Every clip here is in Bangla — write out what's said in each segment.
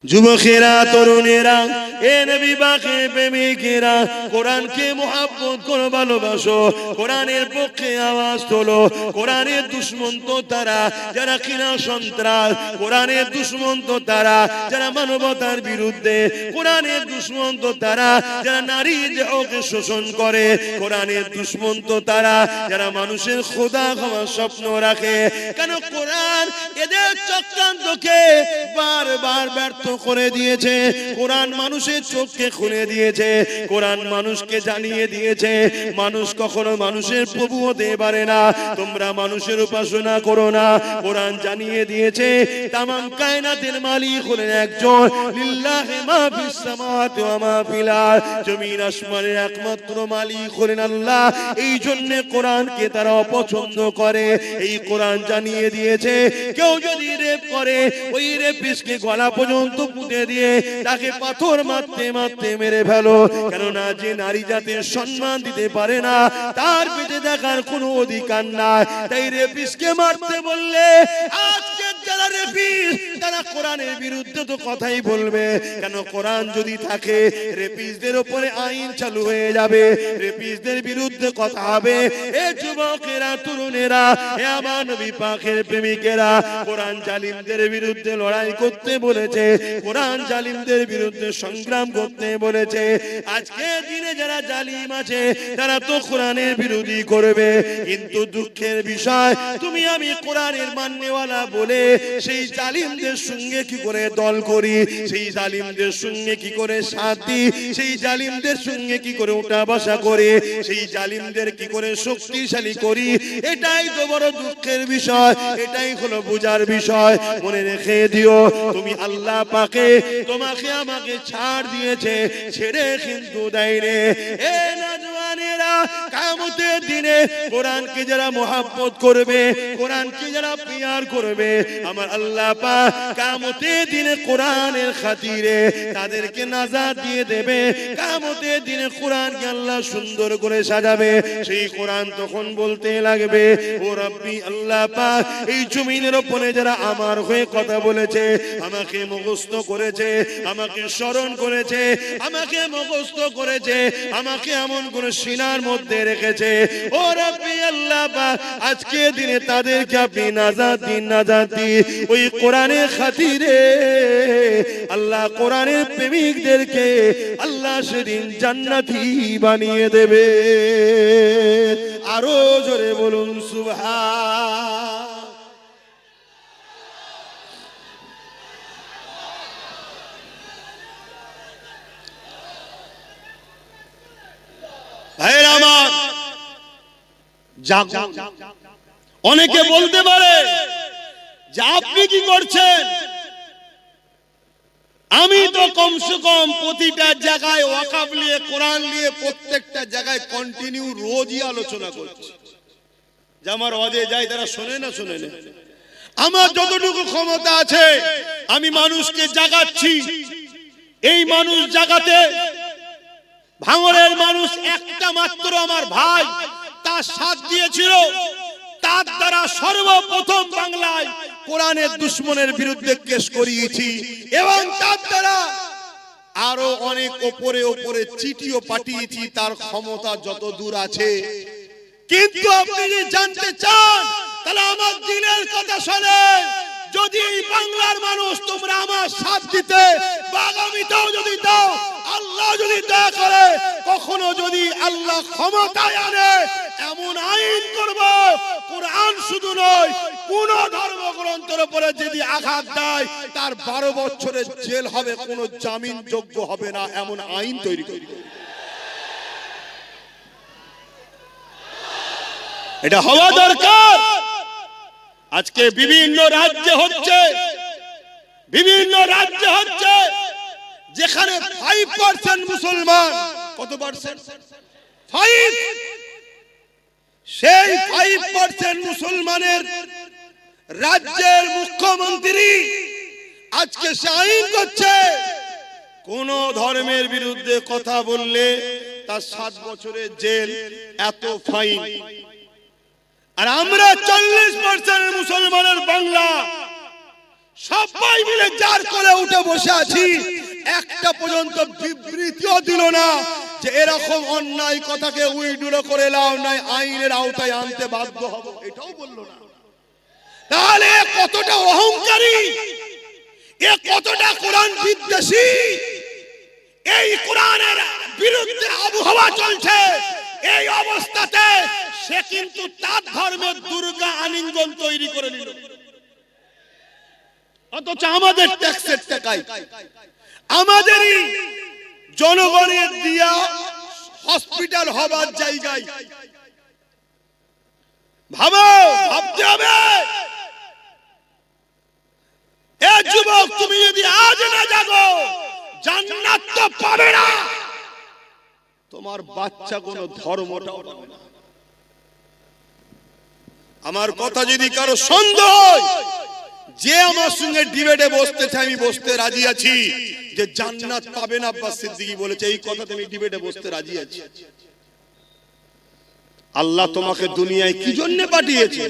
যুবকেরা তরুণেরা এ নবী পাকে প্রেমিকেরা কোরআনকে মহব্বত করে ভালোবাসো, কোরআনের পক্ষে আওয়াজ তোলো। কোরআনের দুশমন তো তারা যারা কিনা সন্ত্রাস, কোরআনের দুশমন তো তারা যারা মানবতার বিরুদ্ধে, কোরআনের দুশমন তো তারা যারা নারী দেহকে শোষণ করে, কোরআনের দুশমন তো তারা যারা মানুষের খোদা হওয়ার স্বপ্ন রাখে। কেন কোরআন এদের চক্রান্তকে বারবার ব্যর্থ করে দিয়েছে। কোরআন মানুষের চোখকে খুলে দিয়েছে, কোরআন মানুষকে জানিয়ে দিয়েছে মানুষ কখনো মানুষের প্রভু হতে পারে না। তোমরা মানুষের উপাসনা করো না। কোরআন জানিয়ে দিয়েছে তামাম কায়নাতের মালিক হলেন একজন, লিল্লাহি মা ফিস সামাওয়াতি ওয়া মা ফিল আরদ, জমিন আসমানের একমাত্র মালিক হলেন আল্লাহ। এই জন্য কোরআনকে তারা অপছন্দ করে। এই কোরআন জানিয়ে দিয়েছে কেউ যদি রেপ করে ওই রেপিস্টকে গলা পর্যন্ত পুঁতে দিয়ে তাকে পাথর মারতে মারতে মেরে ফেলো। কেননা যে নারী জাতির সম্মান দিতে পারে না তার পেটে দেখার কোনো অধিকার নাই। তাই রেপিস্টকে মারতে বললে আজকে যারা রেপিস্ট তারা কোরআনের বিরুদ্ধে তো কথাই বলবে। কেন কোরআন যদি থাকে রেপিস্টদের উপরে আইন চালু হয়ে যাবে, রেপিস্টদের বিরুদ্ধে কথা হবে। এ যুবকেরা তরুণেরা, এ আমার নবী পাকের প্রেমিকেরা, কোরআন জালিমদের বিরুদ্ধে লড়াই করতে বলেছে, কোরআন জালিমদের বিরুদ্ধে সংগ্রাম করতে বলেছে। আজকে দিনে যারা জালিম আছে তারা তো কোরআনের বিরোধী করবে, কিন্তু দুঃখের বিষয় তুমি আমি কোরআনের মাননেওয়ালা বলে সেই জালিমদের সঙ্গে কি করে দল করি, সেই জালিমদের সঙ্গে কি করে সাথ দিই, সেই জালিমদের সঙ্গে কি করে উঠা বসা করে, সেই জালিমদের কি করে শক্তিশালী করি। এটাই তো বড় দুঃখের বিষয়, এটাই হলো বোঝার বিষয়। মনে রেখে দিও তুমি আল্লাহ পাকে তোমাকে আমাকে ছাড় দিয়েছে, ছেড়ে কিন্তু দেয়নি। এ নওজওয়ানেরা, কিয়ামতের দিনে কোরআনকে যারা মহব্বত করবে, কোরআনকে যারা প্যার করবে, আমার আল্লাহ পাক কিয়ামতের দিনে কোরআনের খাতিরে তাদেরকে নাজাত দিয়ে দেবে। কিয়ামতের দিনে কোরআনকে আল্লাহ সুন্দর করে সাজাবে। সেই কোরআন তখন বলতে লাগবে, ও রব্বি আল্লাহ পাক, এই জমিনের উপরে যারা আমার হয়ে কথা বলেছে, আমাকে মুখস্থ করেছে, আমাকে স্মরণ করেছে, আমাকে মুখস্থ করেছে, আমাকে এমন কোন সিনার মধ্যে রেখেছে, ও রব্বি আল্লাহ পাক, আজকে দিনে তাদেরকে আপনি নাজাত দিন, নাজাত দিন। ওই কোরআনের খাতিরে আল্লাহ কোরআনের প্রেমিকদেরকে আল্লাহ সেদিন জান্নাতি বানিয়ে দেবে। আরো জোরে বলুন সুবহান। ভাইরা আমার, অনেকে বলতে পারে যে আপনি কি করছেন? আমি তো কমসে কম প্রতিটা জায়গায় ওয়াকাফ নিয়ে, কোরআন নিয়ে প্রত্যেকটা জায়গায় কন্টিনিউ রোজই আলোচনা করছি। যে আমার ওয়াজে যায় তারা শোনে না, শোনে না। আমার যতটুকু ক্ষমতা আছে আমি মানুষকে জাগাচ্ছি। এই মানুষ জাগাতে ভাঙড়ের মানুষ একটা মাত্র আমার ভাই তার সাথ দিয়েছিল। তার দ্বারা সর্বপ্রথম বাংলায় কোরআনের দুশমনের বিরুদ্ধে কেস করিয়েছি, এবং তার দ্বারা আরো অনেক উপরে উপরে চিঠিও পাঠিয়েছি। তার ক্ষমতা যত দূর আছে। কিন্তু আপনি যদি জানতে চান তাহলে আমার দিনের কথা শোনেন। যদি বাংলার মানুষ তোমরা আমার সাথ দিতে বা আগামীতেও যদি দাও, আল্লাহ যদি দয়া করে, কখনো যদি আল্লাহ ক্ষমতায় আনে, এমন আইন করব, কোরআন শুধু নয় কোন ধর্মগ্রন্থের উপরে যদি আঘাত দেয় তার 12 বছরের জেল হবে, কোনো জামিন যোগ্য হবে না, এমন আইন তৈরি করব। এটা হওয়া দরকার। আজকে বিভিন্ন রাজ্যে হচ্ছে, বিভিন্ন রাজ্যে হচ্ছে যেখানে 5% মুসলমান। কত পার্সেন্ট? 5। সেই 5% মুসলমানের রাজ্যের মুখ্যমন্ত্রী আজকে সে আইন করছে, কোন ধর্মের বিরুদ্ধে কথা বললে তার 7 বছরের জেল, এত ফাইন। আর আমরা 40% মুসলমানের বাংলা সবাই মিলে যার কোলে উঠে বসে আছি, একটা পর্যন্ত বিবৃতিও দিল না যে এরকম অন্যায় কথাকে উইড্রো করে লাও নাই, আইনের আওতায় আনতে বাধ্য হব, এটাও বললো না। তাহলে কতটা অহংকারী, এ কতটা কোরআন বিদ্বেষী। এই কোরআনের বিরুদ্ধে আবহাওয়া চলছে, এই অবস্থাতে সে কিন্তু তার ধর্মের দুর্গা আলিঙ্গন তৈরি করে নিল, অথচ আমাদের ট্যাক্সের টাকায়, আমাদেরই জনগণের দিয়া হসপিটাল হবার জায়গায়। ভাবো, ভাবতে হবে। এ যুবক, তুমি যদি আজ না জাগো, জান্নাত তো পাবে না, তোমার বাচ্চা কোনো ধর্মটাও পাবে না। আমার কথা যদি কারো সন্দেহ হয়, যে আমার সঙ্গে ডিবেটে বসতে চাই, আমি বসতে রাজি আছি। যে জান্নাত পাবে না আব্বাস সিদ্দিকী বলেছে, এই কথাতে আমি ডিবেটে বসতে রাজি আছি। আল্লাহ তোমাকে দুনিয়ায় কি জন্য পাঠিয়েছে?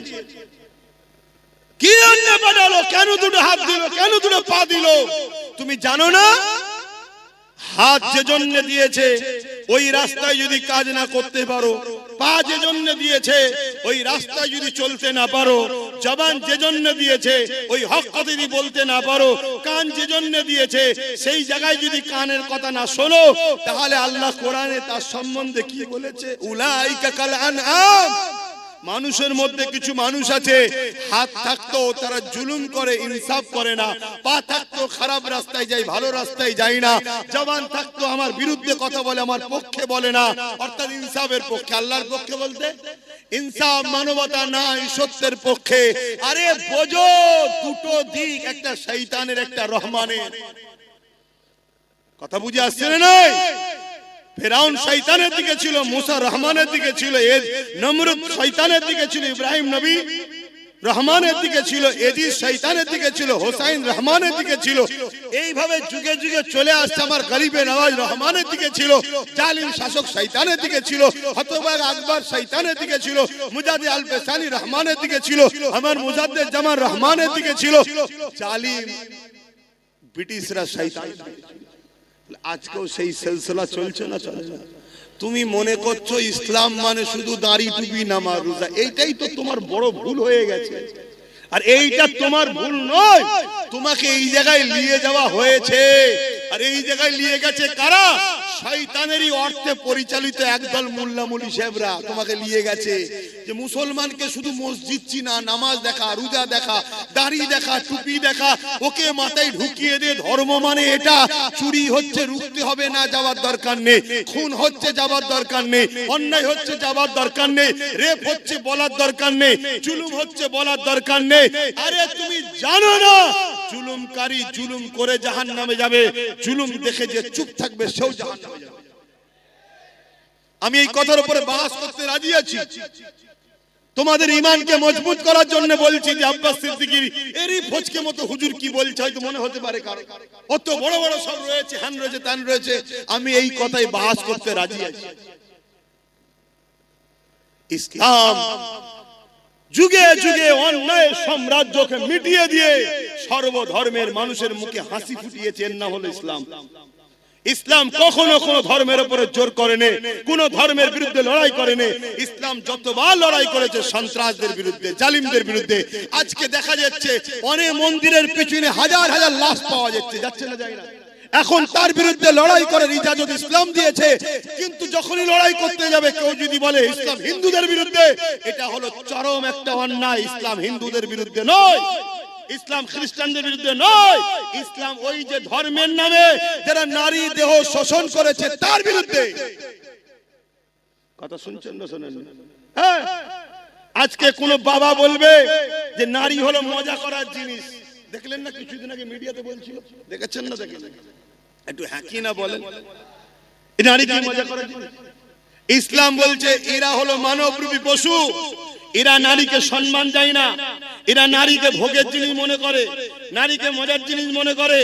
কি জন্য পাঠালো? কেন দুটো হাত দিল? কেন দুটো পা দিল? তুমি জানো না? হাত যে জন্য দিয়েছে, ওই রাস্তায় যদি কাজ না করতে পারো, পা যে জন্য দিয়েছে, ওই রাস্তায় যদি চলতে না পারো, জবান যে জন্য দিয়েছে, ওই হক কথা যদি বলতে না পারো, কান যে জন্য দিয়েছে, সেই জায়গায় যদি কানের কথা না শোনো, তাহলে আল্লাহ কোরআনে তার সম্বন্ধে কি বলেছে? উলাইকা কাল আনআম। মানুষের মধ্যে কিছু মানুষ আছে, হাত থাকতো তারা জুলুম করে, ইনসাফ করে না, পা থাকতো খারাপ রাস্তায় যায়, ভালো রাস্তায় যায় না, জবান থাকতো আমার বিরুদ্ধে কথা বলে, আমার পক্ষে বলে না, অর্থাৎ ইনসাফের পক্ষে। আল্লাহর পক্ষে বলতে ইনসাফ, মানবতা নাই, সত্যের পক্ষে। আরে বোঝো, দুটো দিক, একটা শয়তানের, একটা রহমানের। কথা বুঝে আসছে না? নাই? ফেরাউন শয়তানের দিকে ছিল, মুসা রহমানের দিকে ছিল, নমরুদ শয়তানের দিকে ছিল, ইব্রাহিম নবী রহমানের দিকে ছিল, এজিদ শয়তানের দিকে ছিল, হোসাইন রহমানের দিকে ছিল। এইভাবে যুগে যুগে চলে আসছে। আমার গরিবে নওয়াজ রহমানের দিকে ছিল, জালিম শাসক শয়তানের দিকে ছিল, হতবাগ আকবর শয়তানের দিকে ছিল, মুজাদ্দিদ আল বেসানি রহমানের দিকে ছিল, আমার মুজাদ্দিদ জামান রহমানের দিকে ছিল, জালিম ব্রিটিশরা শয়তান। আজকেও সেই সিলসিলা চলছে না? চলে না? তুমি মনে করছো ইসলাম মানে শুধু দাড়ি, টুপি, নামাজ, রোজা। এইটাই তো তোমার বড় ভুল হয়ে গেছে। আর এইটা তোমার ভুল নয়, তোমাকে এই জায়গায় নিয়ে যাওয়া হয়েছে। আর এই জায়গায় নিয়ে গেছে কারা? শয়তানেরই অর্থে পরিচালিত একদল মোল্লা মুলি সাহেবরা তোমাকে নিয়ে গেছে। যে মুসলমানকে শুধু মসজিদ চিনা, নামাজ দেখা, রোজা দেখা, দাড়ি দেখা, টুপি দেখা, ওকে মাথায় ঢুকিয়ে দিয়ে ধর্ম মানে এটা। চুরি হচ্ছে, রুখতে হবে না, যাওয়ার দরকার নেই। খুন হচ্ছে, যাওয়ার দরকার নেই। অন্যায় হচ্ছে, যাওয়ার দরকার নেই। রেপ হচ্ছে, বলার দরকার নেই। জুলুম হচ্ছে, বলার দরকার নেই। আরে তুমি জানো না, জুলুমকারী জুলুম করে জাহান্নামে যাবে, জুলুম দেখে যে চুপ থাকবে সেও জাহান্নামে যাবে। আমি এই কথার উপরে বাস করতে রাজি আছি। তোমাদের ঈমানকে মজবুত করার জন্য বলছি যে আব্বাস সিদ্দিকীর এরই ফজকে মতো হুজুর কি বলছে হয়তো মনে হতে পারে কারো, অত বড় বড় সব রয়েছে, হ্যান রয়েছে, তান রয়েছে। আমি এই কথাই বাস করতে রাজি আছি। ইসলাম যুগে যুগে অন্যায় সাম্রাজ্যকে মিটিয়ে দিয়ে সর্বধর্মের মানুষের মুখে হাসি ফুটিয়েছে। এর নাম হলো ইসলাম। ইসলাম কখনো কোন ধর্মের উপরে জোর করেনি, কোন ধর্মের বিরুদ্ধে লড়াই করেনি। ইসলাম যতবার লড়াই করেছে সন্ত্রাসদের বিরুদ্ধে, জালিমদের বিরুদ্ধে। আজকে দেখা যাচ্ছে অনেক মন্দিরের পিছনে হাজার হাজার লাশ পাওয়া যাচ্ছে, যাচ্ছে না যায় না? এখন তার বিরুদ্ধে লড়াই করার ইজাজত ইসলাম দিয়েছে। কিন্তু যখনই লড়াই করতে যাবে কেউ যদি বলে ইসলাম হিন্দুদের বিরুদ্ধে, এটা হলো চরম একটা অন্যায়। ইসলাম হিন্দুদের বিরুদ্ধে নয়, ইসলাম খ্রিস্টানদের বিরুদ্ধে নয়। ইসলাম ওই যে ধর্মের নামে যারা নারী দেহ শোষণ করেছে তার বিরুদ্ধে। কথা শুনছেন না? শোনেন? হ্যাঁ, আজকে কোন বাবা বলবে যে নারী হলো মজা করার জিনিস। দেখলেন না কিছুদিন আগে মিডিয়াতে বলছিল, দেখেছেন না? দেখেন একটু হ্যাঁ কি না বলেন, এই নারী কি মজা করার জিনিস? ইসলাম বলছে এরা হলো মানবরূপী পশু, এরা নারীকে সম্মান দেয় না, এরা নারীকে ভোগের জিনিস মনে করে, নারীকে মজার জিনিস মনে করে।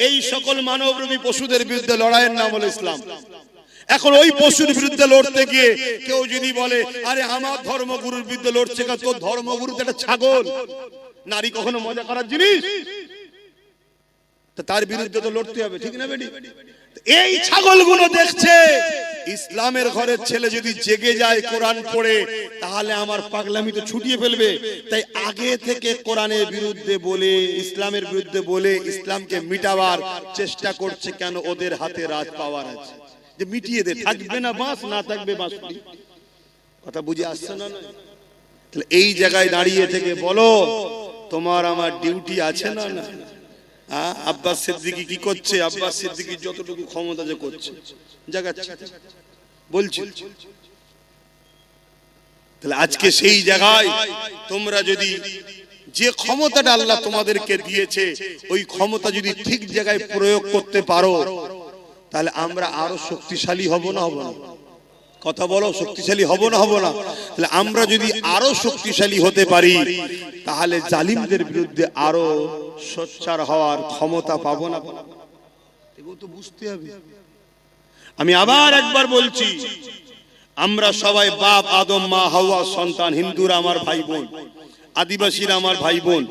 এই সকল মানবরূপী পশুদের বিরুদ্ধে লড়াইয়ের নাম হলো ইসলাম। এখন ওই পশুর বিরুদ্ধে লড়তে গিয়ে কেউ যদি বলে আরে আমার ধর্মগুরুর বিরুদ্ধে লড়ছে, তোর ধর্মগুরু তো একটা ছাগল। নারী কখনো মজা করার জিনিস? তার বিরুদ্ধে তো লড়তে হবে, ঠিক না বেটি? এই ছাগলগুলো দেখছে ইসলামের ঘরের ছেলে যদি জেগে যায় কোরআন পড়ে, তাহলে আমার পাগলামি তো ছুটিয়ে ফেলবে। তাই আগে থেকে কোরআনের বিরুদ্ধে বলে, ইসলামের বিরুদ্ধে বলে ইসলামকে মিটাবার চেষ্টা করছে। কেন? ওদের হাতে রাজ পাওয়ার আছে, যে মিটিয়ে দে, থাকবে না বাঁশ, না থাকবে বাঁশ। কথা বুঝে আসছে না? তাহলে এই জায়গায় দাঁড়িয়ে থেকে বলো, তোমার আমার ডিউটি আছে না? না। আব্বাস সিদ্দিকী কি করছে? আব্বাস সিদ্দিকী যতটুকু ক্ষমতা যে করছে, জাগাচ্ছে, বলছি। তাহলে আজকে সেই জায়গায় তোমরা যদি যে ক্ষমতাটা আল্লাহ তোমাদেরকে দিয়েছে, ওই ক্ষমতা যদি ঠিক জায়গায় প্রয়োগ করতে পারো, তাহলে আমরা আরো শক্তিশালী হব না? হব না? কথা বলো, শক্তিশালী হব না? হব না? তাহলে আমরা যদি আরো শক্তিশালী হতে পারি, তাহলে জালিমদের বিরুদ্ধে আরো সোচ্চার হওয়ার ক্ষমতা পাবো না? এগুলো তো বুঝতে হবে। আমি আবার একবার বলছি, আমরা সবাই বাপ আদম, মা হাওয়া সন্তান। হিন্দুরা আমার ভাই বোন, আদিবাসীরা আমার ভাই বোন,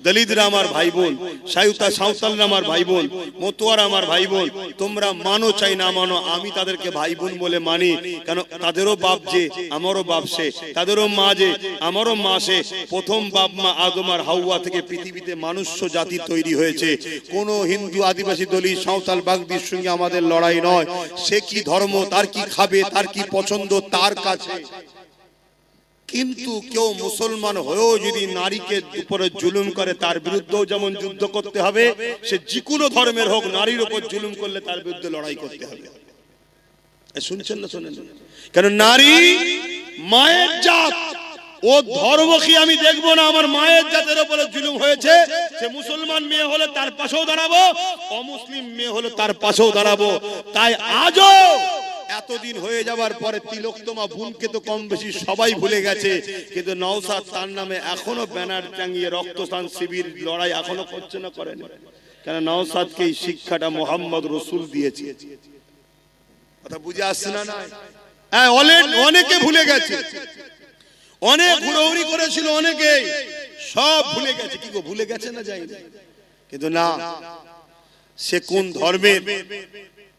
দলিতরা আমার ভাই বোন, সাঁওতালরা আমার ভাই বোন, মতুয়ারা আমার ভাই বোন। তোমরা মানো চাই না মানো, আমি তাদেরকে ভাই বোন বলে মানি। কেন? তাদেরও বাপ যে, আমারও বাপ সে, তাদেরও মা যে, আমারও মা সে। প্রথম বাপ মা আদম আর হাওয়া থেকে পৃথিবীতে মানুষ্য জাতি তৈরি হয়েছে। কোন হিন্দু, আদিবাসী, দলিত, সাঁওতাল, বাগদির সঙ্গে আমাদের লড়াই নয়। সে কি ধর্ম, তার কি খাবে, তার কি পছন্দ, তার কাছে। কিন্তু কেউ মুসলমান হয়েও যদি নারীকে উপরে জুলুম করে, তার বিরুদ্ধেও যেমন যুদ্ধ করতে হবে। সে যে কোনো ধর্মের হোক, নারীর উপর জুলুম করলে তার বিরুদ্ধে লড়াই করতে হবে। শুনছেন না? শোনেন? কেন? নারী মায়ের জাত, ও ধর্ম কি আমি দেখবো না? আমার মায়ের জাতের উপরে জুলুম হয়েছে, সে মুসলমান মেয়ে হলে তার পাশেও দাঁড়াবো, অমুসলিম মেয়ে হলে তার পাশেও দাঁড়াবো। তাই আজও এতদিন হয়ে যাবার পরে তিলোত্তমা বোনকে তো কম বেশি সবাই ভুলে গেছে, কিন্তু নওশাদ তার নামে এখনো ব্যানার টাঙিয়ে রক্তদান শিবির লড়াই এখনো করছে না? করেন? কেন? নওশাদকে এই শিক্ষাটা মোহাম্মদ রসুল দিয়েছে। কথা বুঝে আসছে না? হ্যাঁ, অনেকে ভুলে গেছে, অনেক হুড়োহুড়ি করেছিল, অনেকে সব ভুলে গেছে। কি গো, ভুলে গেছে না? যাই, কিন্তু না, সে কোন ধর্মের,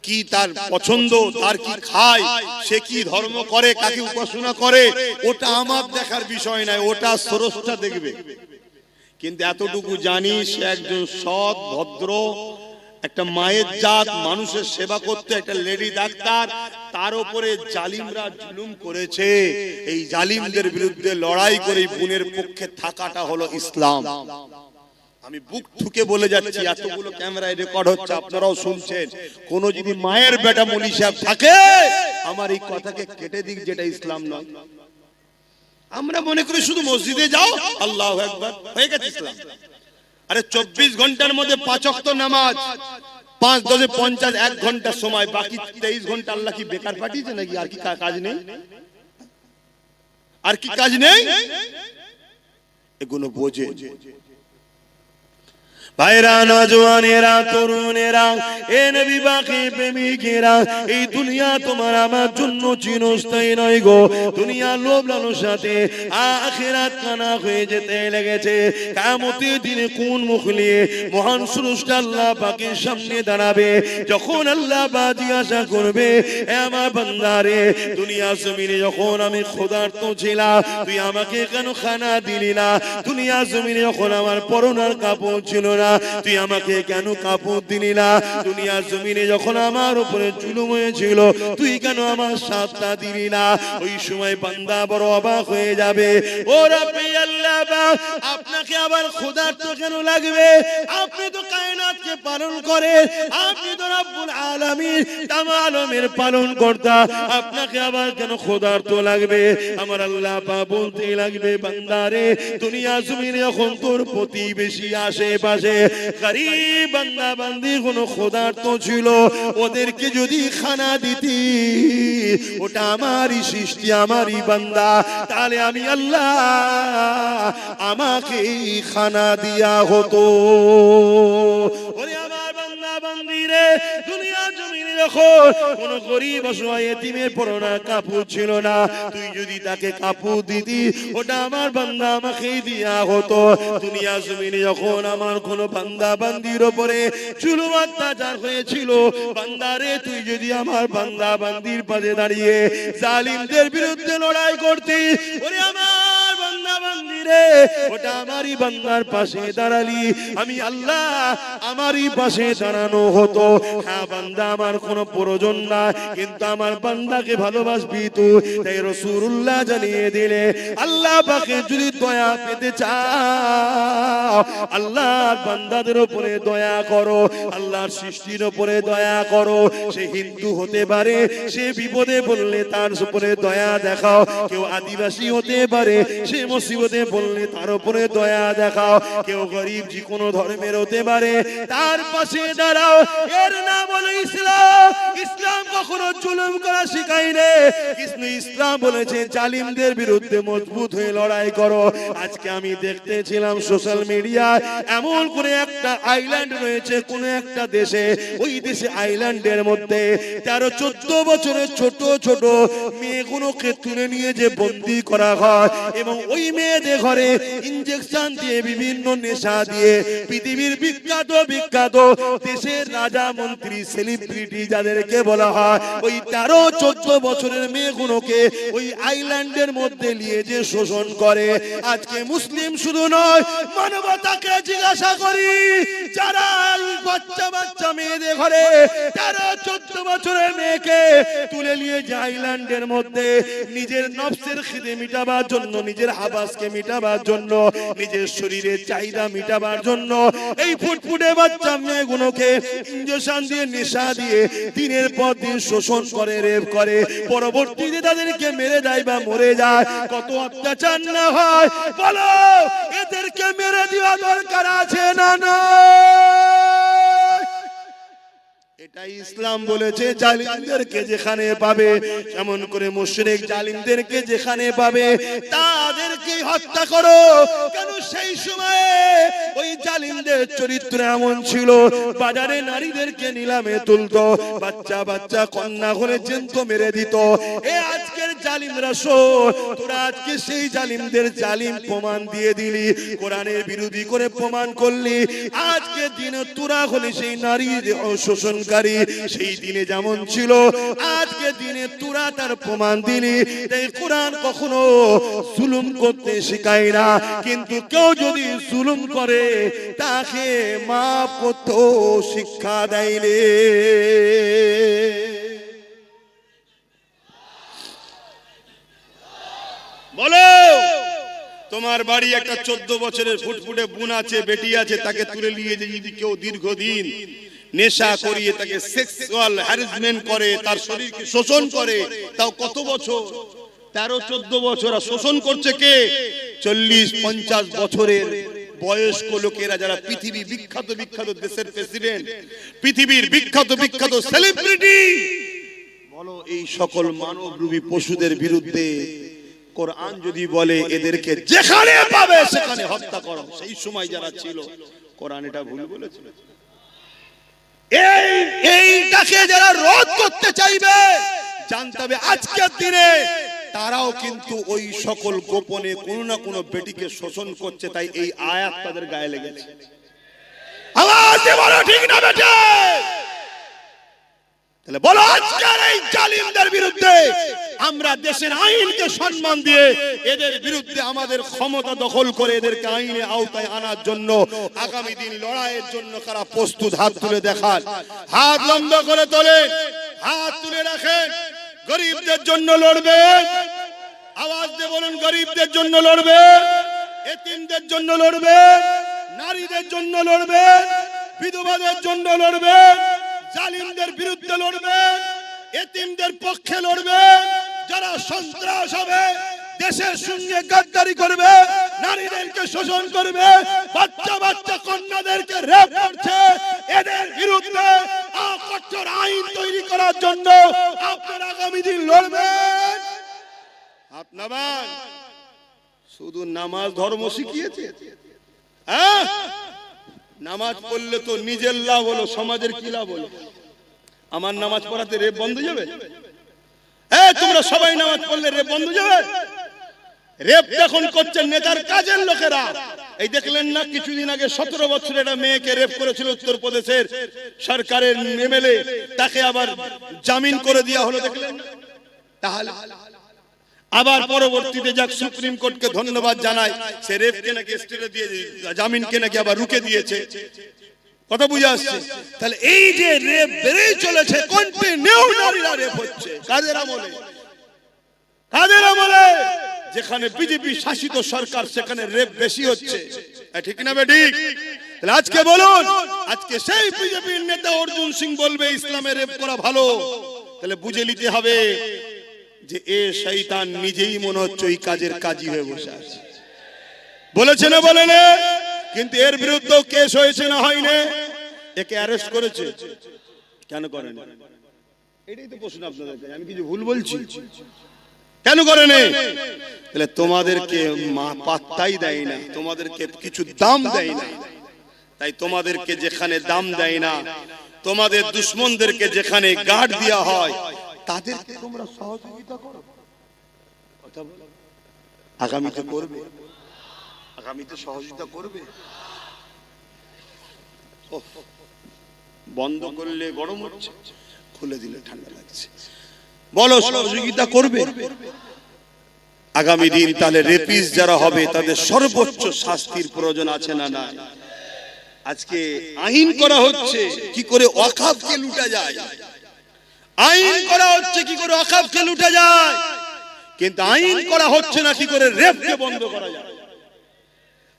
কি তার পছন্দ, তার কি খায়, সে কি ধর্ম করে, কাকে উপাসনা করে, ওটা আমার দেখার বিষয় নয়, ওটা স্রষ্টা দেখবে। কিন্তু এতটুকু জানি, সে একজন সৎ, ভদ্র, একটা মায়ের জাত, মানুষের সেবা করতে, একটা লেডি ডাক্তার। তার উপরে জালিমরা জুলুম করেছে। এই জালিমদের বিরুদ্ধে লড়াই করে বোনের পক্ষে থাকাটা হলো ইসলাম। আমি বুক ঠুকে বলে যাচ্ছি, এতগুলো ক্যামেরায় রেকর্ড হচ্ছে, আপনারাও শুনছেন। কোন যদি মায়ের বেটা মলি সাহেব থাকে, আমার এই কথাকে কেটে দিক, যেটা ইসলাম নয়। আমরা মনে করি শুধু মসজিদে যাও, আল্লাহু আকবার, হয়ে গেছে ইসলাম। আরে 24 ঘন্টার মধ্যে 5 ওয়াক্ত নামাজ, 5 10 50, 1 ঘন্টা সময়, বাকি 23 ঘন্টা আল্লাহ কি বেকার পাঠিয়েছে নাকি? আর কি কাজ নেই? আর কি কাজ নেই? এগুলো বোঝে। ভাইরা, নওজওয়ানেরা, তরুণেরা, এ নবী বাকি প্রেমিকেরা, এই দুনিয়া তোমার আমার জন্য চিরস্থায়ী নয় গো। দুনিয়া লোভ লালসাতে আখিরাত কানা হয়ে যেতে লেগেছে। কিয়ামতের দিনে কোন মুখ নিয়ে মহান স্রষ্টা আল্লাহ পাকের সামনে দাঁড়াবে? যখন আল্লাহ পাক জিজ্ঞাসা করবে, এ আমার বান্দারে, দুনিয়া জমিনে যখন আমি ক্ষুধার্ত ছিলাম, তুই আমাকে কেন খানা দিলি না? দুনিয়া জমিনে যখন আমার পরনার কাপড় ছিল না, তুই আমাকে কেন কাপড় দিলি না? দুনিয়া জমিনে যখন আমার উপরে জুলুম হয়েছিল, তুই কেন আমার সাথটা দিলি না? ওই সময় বান্দা বড় অবাক হয়ে যাবে। ও রব্বি আল্লাহ পাক, আপনাকে আবার ক্ষুধার্ত কেন লাগবে? আপনি তো কায়নাতকে পালন করেন, আপনি তো রব্বুল আলামিন, তামাম আলমের পালন কর্তা, আপনাকে আবার কেন ক্ষুধার্ত লাগবে? আমার আল্লাহ পাক বলতে লাগবে, বান্দারে, দুনিয়া জমিনে যখন তোর প্রতিবেশী আশেপাশে গরিব বান্দা বান্দি কোনো ক্ষুধার্ত ছিল, ওদেরকে যদি খানা দিতি, ওটা আমারই সৃষ্টি, আমারই বান্দা, তাহলে আমি আল্লাহ আমাকে খানা দিয়া হতো। ওরে আমার বান্দা বান্দি রে, জমিনে দুনিয়া জমিনে যখন কোন গরিব অসহায় এতিমের পরনা কাপড় ছিল না, তুই যদি তাকে কাপড় দিতি ওটা আমার বান্দা আমাকেই দিয়া হতো। দুনিয়া জমিনে যখন আমার কোন বান্দা বান্দির উপরে জুলুম অত্যাচার হয়েছিল, বান্দারে তুই যদি আমার বান্দা বান্দির পাশে দাঁড়িয়ে জালিমদের বিরুদ্ধে লড়াই করতি, ওরে আমার বান্দা বান্দিরে ওটা আমারই বান্দার পাশে দাঁড়ালি, আমি আল্লাহ আমারই পাশে দাঁড়ানো হতো। হ্যাঁ বান্দা আমার কোনো প্রয়োজন না, কিন্তু আমার বান্দাকে ভালোবাসবি তুই। তাই রাসূলুল্লাহ জানিয়ে দিলে আল্লাহ পাকে যদি দয়া পেতে চাও, আল্লাহর বান্দাদের উপরে দয়া করো, আল্লাহর সৃষ্টির উপরে দয়া করো। সে হিন্দু হতে পারে, সে বিপদে বললে তার উপরে দয়া দেখাও। কেউ আদিবাসী হতে পারে, সে মুসিবতে বললে তার উপরে দয়া দেখাও। কেউ গরিব যে কোনো ধর্মের হতে পারে, তার পাশে দাঁড়াও। এর নাম হলো ইসলাম। ইসলাম কখনো জুলুম করা শেখায় না, কিন্তু ইসলাম বলেছে জালিমদের বিরুদ্ধে মজবুত হয়ে লড়াই করো। আজকে আমি দেখতেছিলাম সোশ্যাল মিডিয়ায় এমন কোন একটা আইল্যান্ড রয়েছে কোন একটা দেশে, ওই দেশে আইল্যান্ডের মধ্যে 13-14 বছরের ছোট ছোট মেয়েগুলোকে তুলে নিয়ে যে বন্দি করা হয়, এবং ওই মেয়েদের ঘরে ইনজেকশন দিয়ে বিভিন্ন নেশা দিয়ে পৃথিবীর বিখ্যাত বিখ্যাত দেশের রাজা মন্ত্রী সেলিব্রিটি যাদেরকে বলা হয়, ওই 13-14 বছরের মেয়েগুলোকে ওই আইল্যান্ডের মধ্যে নিয়ে যে শোষণ করে। আজকে মুসলিম শুধু নয়, মানবতাকে জিজ্ঞাসা করি, যারা বাচ্চা বাচ্চা মেয়েদের ঘরে 13-14 বছরের মেয়েকে তুলে নিয়ে যে আইল্যান্ডের মধ্যে নিজের নফসের খিদে মিটাবার জন্য, নিজের হাবাসকে মিটাবার জন্য, নিজের শরীরের চাহিদা মিটাবার জন্য এই ফুটফুটে বাচ্চা মেয়েগুলোকে ইনজেকশন দিয়ে নেশা দিয়ে দিনের পর দিন শোষণ করে, রেপ করে, পরবর্তীতে তাদেরকে মেরে দেয় বা মরে যায়। কত অত্যাচার না হয় বলো, এদেরকে মেরে দেওয়া দরকার আছে না না? এটাই ইসলাম বলেছে, জালিমদেরকে যেখানে পাবে, এমন করে মুশরিক জালিমদেরকে যেখানে পাবে তাদেরকে হত্যা করো। কেন সেই সময়ে ওই জালিমদের চরিত্র এমন ছিল, বাজারে নারীদেরকে নিলামে তুলতো, বাচ্চা বাচ্চা কন্যা ঘরে জ্যান্ত মেরে দিত। এ আজকের জালিমরা শোন, তোরা আজকে সেই জালিমদের জালিম প্রমাণ দিয়ে দিলি, কোরআনের বিরোধী করে প্রমাণ করলি। আজকে দিনে তোরা হলি সেই নারীদের শোষণ, সেই দিনে যেমন ছিল আজকে দিনে তোরা তার প্রমাণ দিলি। তাই কোরআন কখনো জুলুম করতে শেখায় না, কিন্তু কেউ যদি জুলুম করে তাকে মাফ করতে শিক্ষা দেয় রে। বলো, তোমার বাড়ি একটা 14 বছরের ফুটফুটে বোন আছে, বেটি আছে, তাকে তুলে নিয়ে যদি কেউ দীর্ঘদিন নেশা করিয়ে তাকে সেক্সুয়াল হ্যারাসমেন্ট করে, তার শরীরকে শোষণ করে, তাও কত বছর? 13-14 বছর। আর শোষণ করছে কে? 40-50 বছরের বয়স্ক লোকেরা, যারা পৃথিবী বিখ্যাত বিখ্যাত দেশের প্রেসিডেন্ট, পৃথিবীর বিখ্যাত বিখ্যাত সেলিব্রিটি। বলো, এই সকল মানবরূপী পশুদের বিরুদ্ধে কোরআন যদি বলে এদেরকে যেখানে পাবে সেখানে হত্যা করো, সেই সময় যারা ছিল কোরআন এটা ভুল বলেছিল? এইটাকে যারা রোধ করতে চাইবে, জানতে হবে আজকের দিনে তারাও কিন্তু ওই সকল গোপনে কোনো না কোনো বেটিকে শোষণ করছে। তাই এই আয়াত তাদের গায়ে লেগেছে। আওয়াজ দিয়ে বলো, ঠিক না বেটে? তাহলে বলো, আজকের এই জালিমদের বিরুদ্ধে আমরা দেশের আইনকে সম্মান দিয়ে এদের বিরুদ্ধে আমাদের ক্ষমতা দখল করে এদেরকে আইনের আওতায় আনার জন্য আগামী দিন লড়াইয়ের জন্য কারা প্রস্তুত? হাত তুলে দেখান, হাত লম্বা করে তোলেন, হাত তুলে রাখেন। গরিবদের জন্য লড়বেন, আওয়াজ দিয়ে বলুন, গরিবদের জন্য লড়বেন, এতিমদের জন্য লড়বেন, নারীদের জন্য লড়বেন, বিধবাদের জন্য লড়বেন, জালিমদের বিরুদ্ধে লড়বেন, এতিমদের পক্ষে লড়বেন। যারা সন্ত্রাস হবে, দেশের সঙ্গে গাদ্দারি করবে, নারীদেরকে শোষণ করবে, বাচ্চা বাচ্চা কন্যাদেরকে রেপ করছে, এদের বিরুদ্ধে কঠোর আইন তৈরি করার জন্য আপনারা আগামী দিন লড়বেন। আপনার শুধু নামাজ ধর্ম শিখিয়েছে? হ্যাঁ, নামাজ পড়লে তো নিজের লাভ হলো, সমাজের কি লাভ হলো? আমার নামাজ পড়াতে রেপ বন্ধ যাবে? তোমরা সবাই নামাজ পড়লে রেপ বন্ধ যাবে? রেপ এখন করছেন নেতার কাজের লোকেরা। এই দেখলেন না কিছুদিন আগে 17 বছরের একটা মেয়েকে রেপ করেছিল উত্তরপ্রদেশের সরকারের এমএলএ, তাকে আবার জামিন করে দেওয়া হলো, দেখলেন? তাহলে আবার পরবর্তীতে যাক সুপ্রিম কোর্টকে ধন্যবাদ জানায়, সে রেপকে নাকি স্টেটে দিয়ে জামিনকে নাকি আবার রুকে দিয়েছে। কথা বুঝে আসছে? তাহলে এই যে রেপ বেড়েই চলেছে, কন্টিনিউ নারীরা রেপ হচ্ছে। কাদের আমলে? কাদের আমলে? যেখানে বিজেপি শাসিত সরকার সেখানে রেপ বেশি হচ্ছে, ঠিক না বেঠিক? তাহলে আজকে বলুন, আজকে সেই বিজেপির নেতা অর্জুন সিং বলবে ইসলামে রেপ করা ভালো, তাহলে বুঝে নিতে হবে যে এ শয়তান নিজেই মনে হচ্ছে ওই কাজের কাজী হয়ে বসে আছে। বলেছে না বলে না? কিন্তু এর বিরুদ্ধে কেস হয়েছে না হয়নি? একে অ্যারেস্ট করেছে, কেন করেন? এটাই তো প্রশ্ন আপনাদের। আমি কিছু ভুল বলছি? কেন করেন? তাহলে তোমাদেরকে পাত্তাই দেয় না, তোমাদেরকে কিছু দাম দেয় না। তাই তোমাদেরকে যেখানে দাম দেয় না, তোমাদের দুশ্মনদেরকে যেখানে গার্ড দেওয়া হয়, তাদেরকে তোমরা সহযোগিতা করো। আগামীতে করবে, আগামীতে সহযোগিতা করবে। বন্ধ করলে গরম হচ্ছে, খুলে দিলে ঠান্ডা লাগছে। বলো সহযোগিতা করবে। আগামী দিন তাহলে রেপিস যারা হবে তাদের সর্বোচ্চ শাস্তির প্রয়োজন আছে না না? আজকে আইন করা হচ্ছে কি করে ওয়াকফকে লুটা যায়, আইন করা হচ্ছে কি করে ওয়াকফকে লুটা যায়, কিন্তু আইন করা হচ্ছে না কি করে রেপকে বন্ধ করা যায়।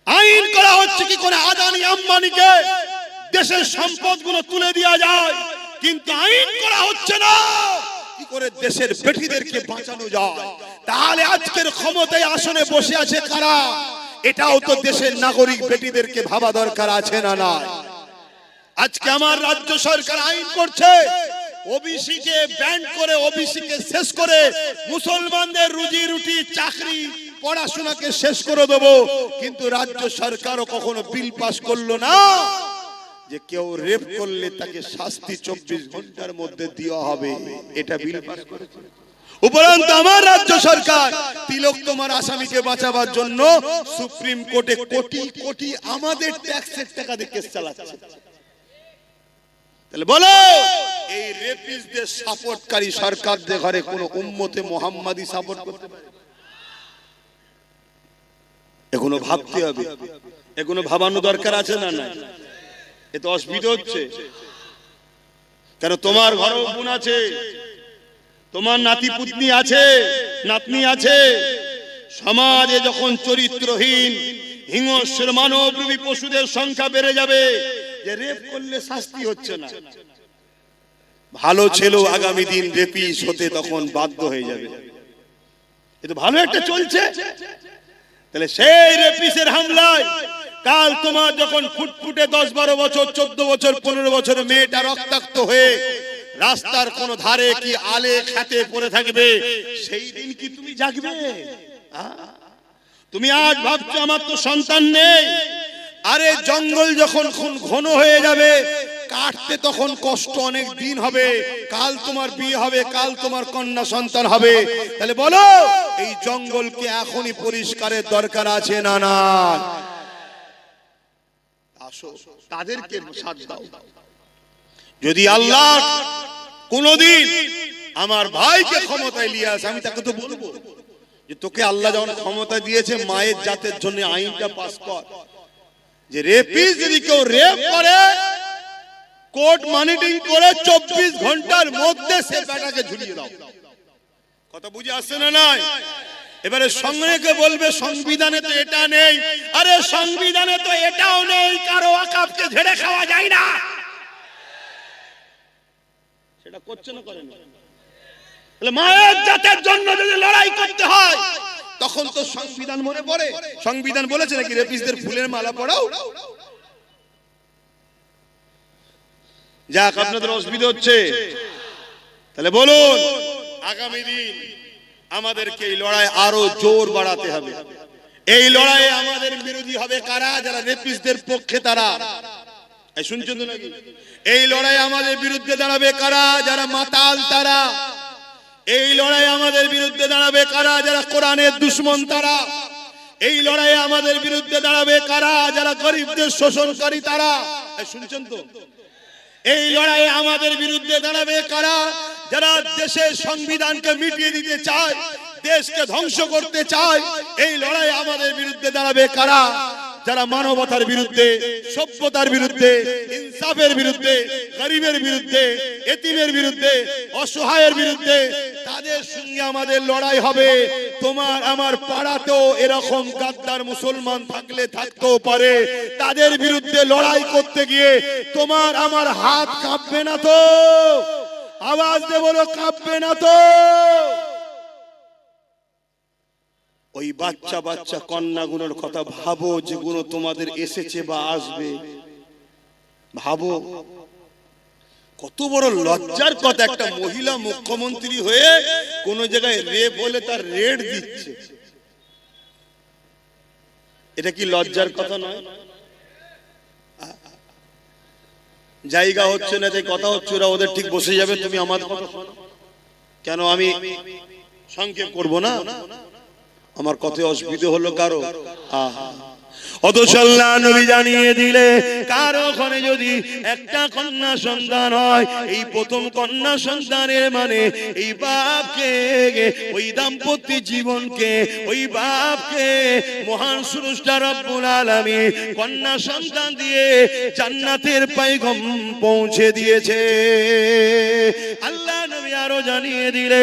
আইন করা হচ্ছে কি করে আদানি আম্বানিকে দেশের সম্পদগুলো তুলে দেওয়া যায়, কিন্তু আইন করা হচ্ছে না কি করে দেশের বেটিদেরকে বাঁচানো যায়। তাহলে আজকের ক্ষমতায় আসনে বসে আছে কারা? এটাও তো দেশের নাগরিক বেটিদেরকে ভাবা দরকার আছে না না? আজকে আমার রাজ্য সরকার আইন করছে ওবিসি কে ব্যান করে, ওবিসি কে শেষ করে মুসলমানদের রুজি রুটি চাকরি পড়াশোনাকে শেষ করে দেব, কিন্তু রাজ্য সরকারও কখনো বিল পাস করলো না যে কেউ রেপ করলে তাকে শাস্তি 24 ঘন্টার মধ্যে দেওয়া হবে। এটা বিল পাস করেছে। উপরন্ত আমার রাজ্য সরকার তিলক তোমার আসামিকে বাঁচাবার জন্য সুপ্রিম কোর্টে কোটি কোটি আমাদের ট্যাক্সের টাকা দিয়ে কেস চালাচ্ছে। তাহলে বলো এই রেপিস্টদের সাপোর্টকারী সরকারদের ঘরে কোন উম্মতে মুহাম্মাদি সাপোর্ট করতে পারে? এগুলো ভাবতে হবে, এগুলো ভাবানো দরকার আছে না না? এত অসুবিধা হচ্ছে কেন? তোমার ঘরেও বোন আছে, তোমার নাতি পুতনি আছে, নাতনি আছে। সমাজে যখন চরিত্রহীন হিংস্র মানবরূপী পশুদের সংখ্যা বেড়ে যাবে, যে রেপ করলে শাস্তি হচ্ছে না, ভালো ছেলেও আগামী দিন রেপিস হতে তখন বাধ্য হয়ে যাবে। এটা ভালো একটা চলছে। তাহলে সেই রেপিসের হামলায় কাল তোমার যখন ফুটফুটে 10-12 বছর 14 বছর 15 বছরের মেয়েটা রক্তাক্ত হয়ে রাস্তার কোন ধারে কি আলে খাতে পড়ে থাকবে, সেই দিন কি তুমি জাগবে? তুমি আজ ভাবছো আমার তো সন্তান নেই, আরে জঙ্গল যখন ঘন হয়ে যাবে কাটতে তখন কষ্ট অনেক দিন হবে, কাল তোমার বিয়ে হবে, কাল তোমার কন্যা সন্তান হবে। তাহলে বলো এই জঙ্গলকে এখনই পরিষ্কারের দরকার আছে না না? আসো তাদেরকে সাথ দাও। যদি আল্লাহ কোনদিন আমার ভাইকে ক্ষমতায় নিয়ে আসে, আমি তাকে তো বলবো যে তোকে আল্লাহ যখন ক্ষমতা দিয়েছে মায়ের জাতের জন্য আইনটা পাস কর, যে রেপিস যদি কেউ রেপ করে কোর্ট মনিটরিং করে 24 ঘন্টার মধ্যে সে বেটাকে ঝুলিয়ে দাও। কথা বুঝে আসছে না নাই? এবারে সঙ্গে বলবে সংবিধানে তো এটা নেই। আরে সংবিধানে তো এটাও নেই, কারো ওয়াকফকে ঝেড়ে খাওয়া যায় না। সেটা করছে না, করেন? তাহলে মায়ের জাতের জন্য যদি লড়াই করতে হয় তখন তো সংবিধান মনে পড়ে। সংবিধান বলেছে নাকি রেপিসদের ফুলের মালা পরাও? যাক, আপনাদের অসুবিধা হচ্ছে। তাহলে বলুন আগামী দিন আমাদেরকে এই লড়াই আরো জোর বাড়াতে হবে। এই লড়াইয়ে আমাদের বিরোধী হবে কারা? যারা রেপিসদের পক্ষে তারা। শুনছেন তো নাকি? এই লড়াই আমাদের বিরুদ্ধে দাঁড়াবে কারা? যারা মাতাল তারা। এই লড়াই আমাদের বিরুদ্ধে দাঁড়াবে কারা? যারা কোরআনের দুশমন তারা। এই লড়াই আমাদের বিরুদ্ধে দাঁড়াবে কারা? যারা গরিবদের শোষণকারী তারা। শুনছেন তো? এই লড়াই আমাদের বিরুদ্ধে দাঁড়াবে কারা? যারা দেশের সংবিধানকে মিটিয়ে দিতে চায়, দেশকে ধ্বংস করতে চায়। এই লড়াই আমাদের বিরুদ্ধে দাঁড়াবে কারা? যারা মানবতার বিরুদ্ধে, সভ্যতার বিরুদ্ধে, ইনসাফের বিরুদ্ধে, গরিবের বিরুদ্ধে, এতিমের বিরুদ্ধে, অসহায়ের বিরুদ্ধে। তাদের সঙ্গে আমাদের লড়াই হবে। তোমার আমার পাড়াতেও এরকম গাদ্দার মুসলমান থাকলে থাকতেও পারে। তাদের বিরুদ্ধে লড়াই করতে গিয়ে তোমার আমার হাত কাঁপবে না তো? আওয়াজ দিয়ে বলো, কাঁপবে না তো? ওই বাচ্চা বাচ্চা কন্যাগুলোর কথা ভাবো, যেগুলো তোমাদের এসেছে বা আসবে। ভাবো কত বড় লজ্জার কথা, একটা মহিলা মুখ্যমন্ত্রী হয়ে কোন জায়গায় রেপ হলে তার রেট দিচ্ছে। এটা কি লজ্জার কথা নয়? জায়গা হচ্ছে না, যে কথা হচ্ছে, ওরা ওদের ঠিক বসে যাবে, তুমি আমার কথা শোনো। কেন আমি সংক্ষেপ করব না? আমার কথা অসুবিধা হলো কারো? অথচ আল্লাহ নবী জানিয়ে দিলে কারো ঘরে যদি একটা কন্যা সন্তান হয়, এই প্রথম কন্যা সন্তানের মানে এই বাপকে, ওই দাম্পত্য জীবনকে, ওই বাপকে মহান স্রষ্টা রব্বুল আলামিন কন্যা সন্তান দিয়ে জান্নাতের পয়গাম পৌঁছে দিয়েছে। আল্লাহ নবী আরো জানিয়ে দিলে,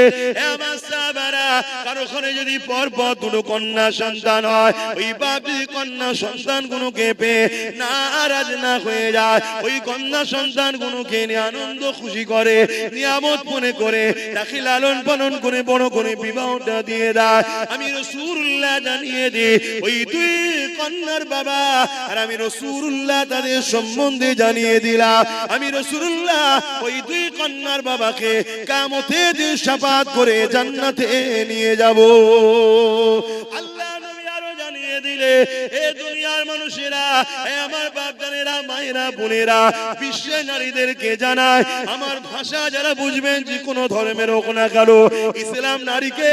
আমার সাহাবারা, কারো ঘরে যদি পরপর দুটো কন্যা সন্তান হয়, ওই বাপ কন্যা সন্তান গুলোকে পেয়ে নারাজ না হয়ে যায়, ওই কন্যা সন্তান গুলোকে নিয়ে আনন্দ খুশি করে, নিয়ামত মনে করে তাকে লালন পালন করে বড় করে বিবাহটা দিয়ে দেয়। আমি রাসূলুল্লাহ জানিয়ে দিই, ওই দুই কন্যার বাবা আর আমি রাসূলুল্লাহ তাদের সম্বন্ধে জানিয়ে দিলাম। আমি রাসূলুল্লাহ ওই দুই কন্যার বাবাকে কিয়ামতের দিন শাফাআত করে জান্নাতে নিয়ে যাব। আল্লাহ নবী আরো জানিয়ে দিলে, এ দুনিয়ার মানুষেরা, এ আমার বাপজানেরা, মায়েরা, বোনেরা, বিশ্বের নারীদেরকে জানায়, আমার ভাষা যারা বুঝবেন, যে কোনো ধর্মের হোক না কেন, ইসলাম নারীকে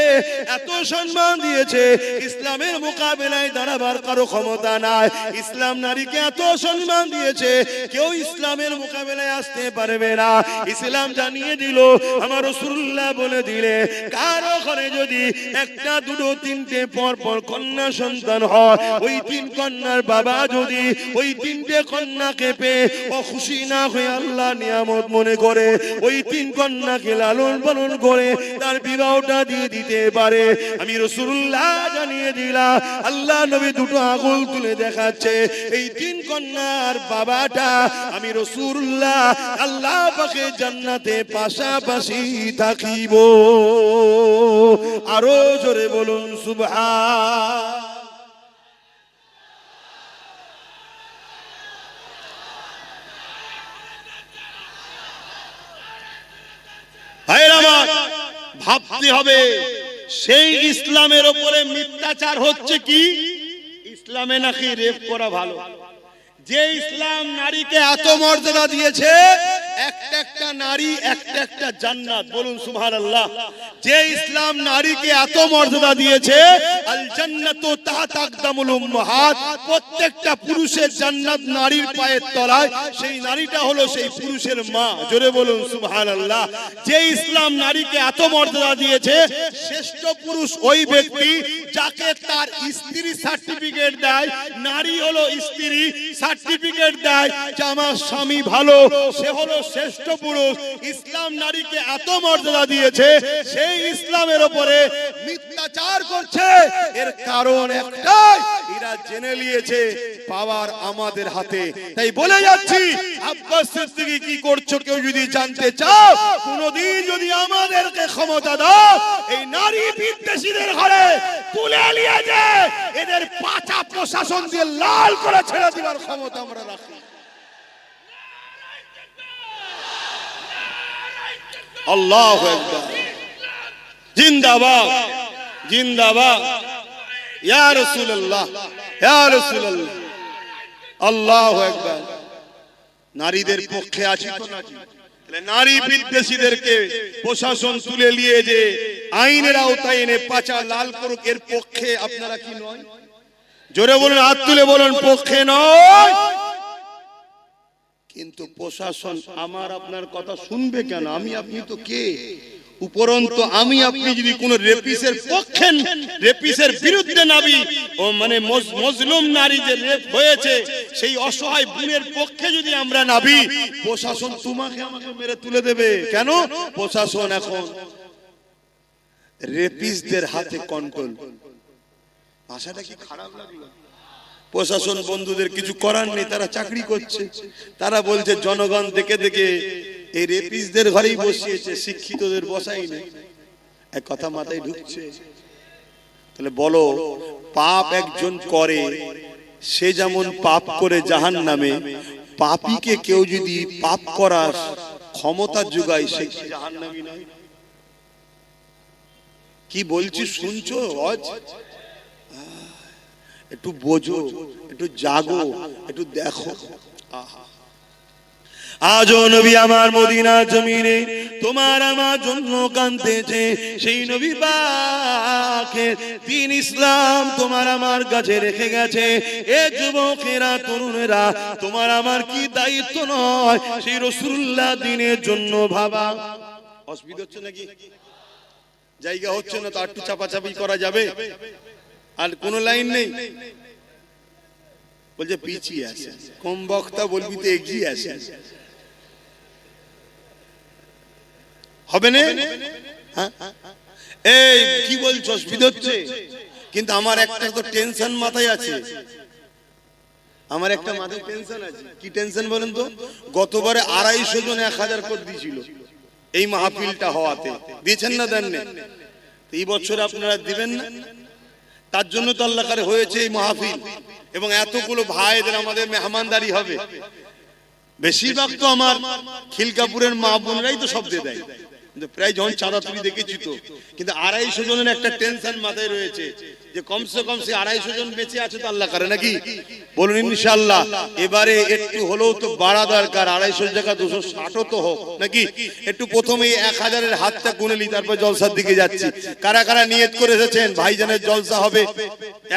এত সম্মান দিয়েছে, ইসলামের মোকাবেলায় দাঁড়াবার কারো ক্ষমতা নাই। ইসলাম নারীকে এত সম্মান দিয়েছে, কেউ ইসলামের মোকাবেলায় আসতে পারবে না। ইসলাম জানিয়ে দিল, আমার রাসূলুল্লাহ বলে দিলে, কারো ঘরে যদি একটা, দুটো, তিনটে পর পর কন্যা সন্তান হয়, ওই তিন কন্যার বাবা যদি ওই তিনটে কন্যাকে পেয়ে ও খুশি না হয়ে আল্লাহ নিয়ামত মনে করে ওই তিন কন্যাকে লালন পালন করে তার বিবাহটা দিয়ে দিতে পারে, আমি রাসূলুল্লাহ জানিয়ে দিলাম, আল্লাহ নবী দুটো আঙুল তুলে দেখাচ্ছে, এই তিন কন্যার বাবাটা আমি রাসূলুল্লাহ আল্লাহ পাকের জান্নাতে পাশাপাশি থাকিব। আরো জোরে বলুন সুবহান। ভাবতে হবে, সেই ইসলামের উপরে মিথ্যাচার হচ্ছে কি? ইসলামে নাকি রেপ করা ভালো। যে ইসলাম নারীকে এত মর্যাদা দিয়েছে, একটা একটা নারী একটা একটা জান্নাত, বলুন সুবহানাল্লাহ। যে ইসলাম নারীকে এত মর্যাদা দিয়েছে, আল জান্নাতু তাহতা আকদামুল উম্মাহাত, প্রত্যেকটা পুরুষের জান্নাত নারীর পায়ের তলায়, সেই নারীটা হলো সেই পুরুষের মা, জোরে বলুন সুবহানাল্লাহ। যে ইসলাম নারীকে এত মর্যাদা দিয়েছে, শ্রেষ্ঠ পুরুষ ওই ব্যক্তি যাকে তার স্ত্রী সার্টিফিকেট দেয়, নারী হলো স্ত্রী সার্টিফিকেট দেয় যে আমার স্বামী ভালো, সে হলো শ্রেষ্ঠ পুরুষ। ইসলাম নারীকে এত মর্যাদা দিয়েছে, সেই ইসলামের উপরে মিথ্যাচার করছে, এর কারণ একটাই, এরা জেনে নিয়েছে পাওয়ার আমাদের হাতে। তাই বলে যাচ্ছি, আব্বাস সিদ্দিকী কি করছো কেউ যদি জানতে চাও, কোনদিন যদি আমাদেরকে ক্ষমতা দাও, এই নারী বিদ্বেষীদের ঘরে তুলে নিয়ে যে এদের পাঁচা প্রশাসন দিয়ে লাল করে ছেড়ে দিবার ক্ষমতা আমরা রাখি। আল্লাহু আকবার, জিন্দাবাদ জিন্দাবাদ, ইয়া রাসূলুল্লাহ ইয়া রাসূলুল্লাহ, আল্লাহু আকবার। নারীদের পক্ষে আছি তো নাকি? নারী বিদ্বেষীদেরকে প্রশাসন তুলে নিয়ে যে আইনের আওতায় এনে পাচা লাল করুক, এর পক্ষে আপনারা কি নয়? জোরে বলুন, হাত তুলে বলুন পক্ষে নয়। কিন্তু প্রশাসন আমার আপনার কথা শুনবে কেন? আমি আপনি তো কে? উপরন্তু আমি আপনি যদি কোন রেপিসের পক্ষে, রেপিসের বিরুদ্ধে নাবি ও মানে মজলুম নারী যে রেপ হয়েছে সেই অসহায় বোনের পক্ষে যদি আমরা নাবি, প্রশাসন তোমাকে আমাকে মেরে তুলে দেবে। কেন? প্রশাসন এখন রেপিসদের হাতে কন্ট্রোল। ভাষাটা কি খারাপ লাগলো? প্রশাসন বন্ধুদের কিছু করার নেই, তারা চাকরি করছে। তারা বলছে জনগণ দেখে দেখে এই রেপিসদের ঘরেই বসিয়েছে, শিক্ষিতদের বসাই নেই। এক কথা মাথায় ঢুকছে? তাহলে বলো, পাপ একজন করে, সে যেমন পাপ করে জাহান্নামে, পাপীকে কেউ যদি পাপ করার ক্ষমতা যোগায়, সে কি জাহান্নামী নয়? কি বলছি শুনছো? একটু বোঝো, একটু জাগো, একটু দেখো। আজও নবী আমার মদিনা জমিনে তোমার আমার জন্য কাঁদতেছে। সেই নবী পাকের দ্বীন ইসলাম তোমার আমার কাছে রেখে গেছে। এ যুবকেরা, তরুণেরা, তোমার আমার কি দায়িত্ব নয় সেই রাসূলুল্লাহ দ্বীনের জন্য ভাবা? অসুবিধা হচ্ছে নাকি? জায়গা হচ্ছে না তো একটু চাপাচাপি করা যাবে? আর কোন লাইন নেই? বলছে পিছিয়ে আছে, কম বক্তা বলবি তো এগিয়ে আছে। হবে না? এই কি বলছো? অসুবিধা হচ্ছে? কিন্তু আমার একটা তো টেনশন মাথায় আছে। আমার একটা মাথায় টেনশন আছে। কি টেনশন বলেন তো? গতবারে 250 জন 1000 করে দিয়েছিল এই মাহফিলটা হওয়াতে। দিয়েছেন না? দেন না? এই বছর আপনারা দিবেন না? তার জন্য তো আল্লাহ করে হয়েছে এই মাহফিল, এবং এতগুলো ভাইদের আমাদের মেহমানদারি হবে। বেশিরভাগ তো আমার খিলকাপুরের মা বোনরাই তো সব দিয়ে দেয়, প্রায় যখন চাঁদা তুলি দেখেছি তো। কিন্তু 250 জনের একটা টেনশন মাথায় রয়েছে যে কমসে কম সে 250 জন বেঁচে আছে তো আল্লাহ করে নাকি? বলুন ইনশাআল্লাহ। এবারে একটু হলেও তো বাড়া দরকার, 250 জায়গা 260 তো হোক নাকি? একটু প্রথমেই 1000-এর হাতটা গুনে নি, তারপর জলসার দিকে যাচ্ছি। কারা কারা নিয়ত করে এসেছেন ভাইজানের জলসা হবে,